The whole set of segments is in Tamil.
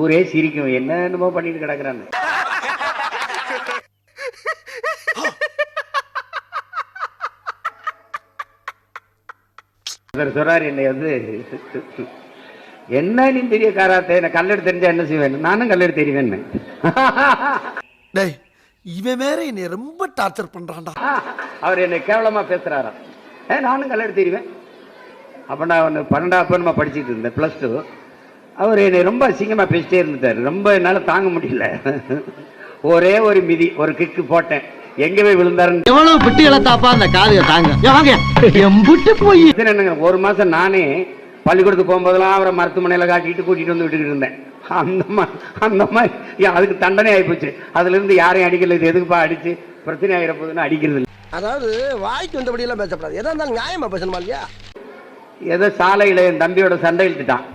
ஊரே சிரிக்கும், என்னென்னமோ பண்ணிட்டு கிடக்குறான்னு. சொல்றாரு என்னை வந்து, என்ன நீ பெரிய காராத்த, என்ன கல்லெடு தெரிஞ்சா என்ன செய்வேன், நானும் கல்லெடு தெரிவேன். இவன் வேற என்னை ரொம்ப டார்ச்சர் பண்றான்டா. அவர் என்னை கேவலமா பேசுறாராம். நானும் கல்லெடு தெரிவேன். அப்ப நான் 12ஆம் படிச்சுட்டு இருந்தேன், +2. அவர் என்னை ரொம்ப அசிங்கமா பேசிட்டே இருந்துட்டாரு. ரொம்ப என்னால தாங்க முடியல. ஒரே ஒரு மிதி, ஒரு கிக்கு போட்டேன். எங்க போய் விழுந்தாருன்னு. எவ்வளவு பிட்டு இழத்தாப்பா அந்த காதைய தாங்க. வாங்க எம்புட்டு போய் என்னங்க, ஒரு மாசம் நானே பள்ளிக்கூடத்துக்கு போகும்போதெல்லாம் அவரை மருத்துவமனையில காட்டிட்டு கூட்டிட்டு வந்து விட்டுக்கிட்டு இருந்தேன். அந்த மாதிரி அதுக்கு தண்டனை ஆயிப்போச்சு. அதுல இருந்து யாரையும் அடிக்கல. இது எதுக்குப்பா அடிச்சு பிரச்சனை ஆகிற போதுன்னு அடிக்கிறது இல்லை. அதாவது வாய்க்கு வந்தபடி எல்லாம் பேசப்படாது. எதா இருந்தாலும் நியாயமா பேசணுமா இல்லையா? ஏதோ சாலையில என் தம்பியோட சண்டை இழுத்துட்டான்.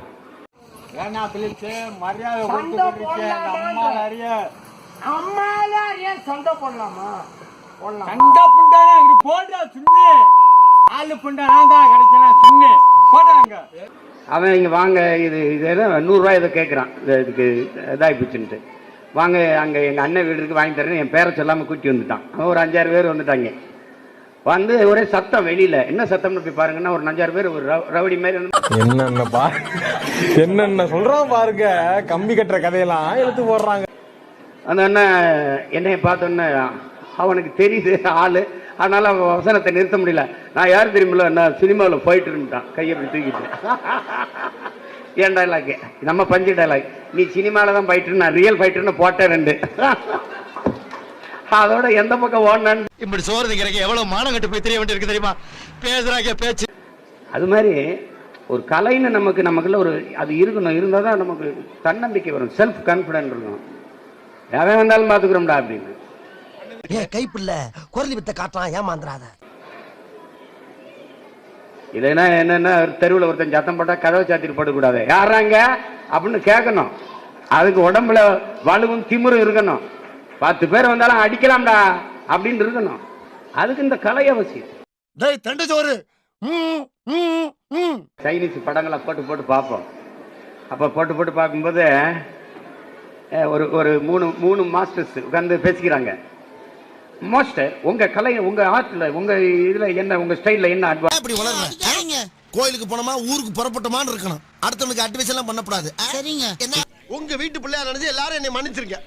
அவன் இங்க வாங்க, இது 100 ரூபாய் இதை கேட்கறான். இதுக்கு இதாகிப்போச்சுன்ட்டு வாங்க, அங்க எங்க அண்ணன் வீடு இருக்கு, வாங்கி தரேன்னு என் பேரை சொல்லாம கூட்டி வந்துட்டான். அவன் ஒரு 5-6 பேர் வந்துட்டாங்க. வந்து ஒரே சத்தம் வெளியில. என்ன சத்தம்னு போய் பாருங்கன்னா, ஒரு 5-6 பேர் ஒரு ரவுடி மாதிரி என்னென்ன சொல்றான் பாருங்க. கம்பி கட்டுற கதையெல்லாம் எடுத்து போடுறாங்க. அந்த அண்ணன் என்னைய பார்த்தோன்னே அவனுக்கு தெரியுது ஆளு, அதனால அவன் வசனத்தை நிறுத்த முடியல. நான் யாரு தெரியுமில்ல, நான் சினிமாவில் போயிட்டு இருந்துட்டான், கையை அப்படி தூக்கிட்டு. என் டைலாக், நம்ம பஞ்சு டைலாக், நீ சினிமாவில் தான் ஃபைட்டர், நான் ரியல் ஃபைட்டர்னு போட்டேன் 2. அதோட எந்த பக்கம் ஓடனான்னு இப்படி சோறு திங்கிறக்கு எவ்வளவு மானம் கட்டு போய் தெரிய வேண்டியிருக்கு தெரியுமா? பேசுறாங்க பேச்சு. அது மாதிரி ஒரு கலைன்னு நமக்குள்ள ஒரு அது இருக்கணும். இருந்தால் தான் நமக்கு தன்னம்பிக்கை வரும், செல்ஃப் கான்ஃபிடென்ட் இருக்கணும். யாரே வந்தாலும் பார்த்துக்கிறோம்டா அப்படின்னு. கைப்பில்ல குரலி வித்த காட்டலாம், ஏமாந்துறாத. இல்லைன்னா என்னன்னா, தெருவில் ஒருத்தன் சத்தம் போட்டா கதவை சாத்திட்டு போடக்கூடாது, யாராங்க அப்படின்னு கேட்கணும். அதுக்கு உடம்புல வலுவும் திமிரும் இருக்கணும். 10 பேர் வந்தாலும் அடிக்கலாம்டா அப்படின்னு இருக்கணும். அதுக்கு இந்த கலை அவசியம். சைனீஸ் படங்களை போட்டு பார்ப்போம். அப்ப போட்டு பார்க்கும்போது ஒரு 3 மாஸ்டர்ஸ் உட்கார்ந்து பேசிக்கிறாங்க. மாஸ்டர், உங்க கலை, உங்க ஆர்ட்ல, உங்க இதுல என்ன, உங்க ஸ்டைல்ல என்ன அட்வான்ஸ்? அப்படி வளர்றேன். கோயிலுக்கு போனோமா, ஊருக்கு புறப்பட்டோமான்னு இருக்கணும். அடுத்தவனுக்கு அட்வைஸ் எல்லாம் பண்ணக்கூடாது. சரிங்க. உங்க வீட்டு பிள்ளையா நினைச்சு எல்லாரும் என்னை மன்னிச்சிருங்க.